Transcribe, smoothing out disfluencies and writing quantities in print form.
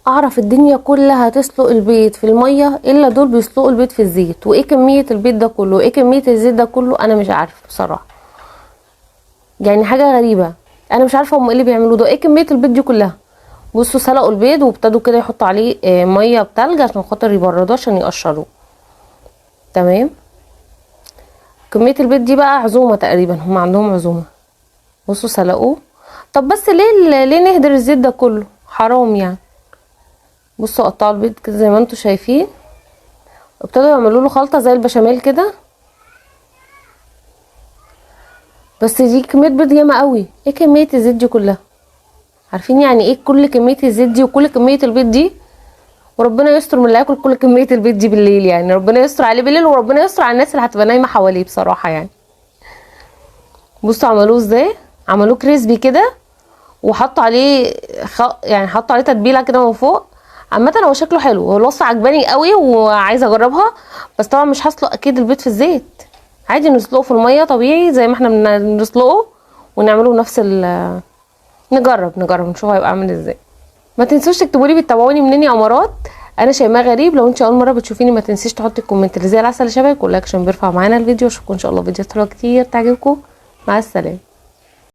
اعرف الدنيا كلها تسلق البيض في الميه الا دول بيسلقوا البيض في الزيت. وايه كميه البيض ده كله وايه كميه الزيت ده كله انا مش عارفه بصراحه، يعني حاجه غريبه. انا مش عارفه هم ايه اللي بيعملوه ده، ايه كميه البيض دي كلها. بصوا سلقوا البيض وابتدوا كده يحطوا عليه ميه بتلج عشان خاطر يبردوه عشان يقشروه. تمام. كميه البيض دي بقى عزومه تقريبا، هم عندهم عزومه. بصوا سلقوه. طب بس ليه نهدر الزيت ده كله؟ حرام يعني. بصوا قطعوا البيض كده زي ما انتوا شايفين، ابتدوا يعملوا له خلطه زي البشاميل كده. بس دي كميه بيض ياما قوي، ايه كميه الزيت دي كلها؟ عارفين يعني ايه كل كميه الزيت دي وكل كميه البيض دي؟ وربنا يستر من اللي هياكل كل كميه البيض دي بالليل، يعني ربنا يستر عليه بالليل وربنا يستر على الناس اللي هتبقى نايمه حواليه بصراحه يعني. بصوا عملوه ازاي، عملوه كريسبي كده وحطوا عليه يعني حطوا عليه تتبيله كده من فوق. عامه هو شكله حلو، هو الوصفه عجباني قوي وعايزه اجربها. بس طبعا مش هسلق اكيد البيض في الزيت، عادي نسلقه في الميه طبيعي زي ما احنا بنسلقه ونعمله نفس نجرب نشوف هيبقى عامل ازاي. ما تنسوش تكتبوا لي بتتابعوني منين يا امارات. انا شيماء غريب. لو انت اول مره بتشوفيني ما تنسيش تحطي الكومنت اللي زي العسل شبهك واللايك عشان بيرفع معانا الفيديو. اشوفكم ان شاء الله فيديوهات حلوه كتير تعجبكم. مع السلامه.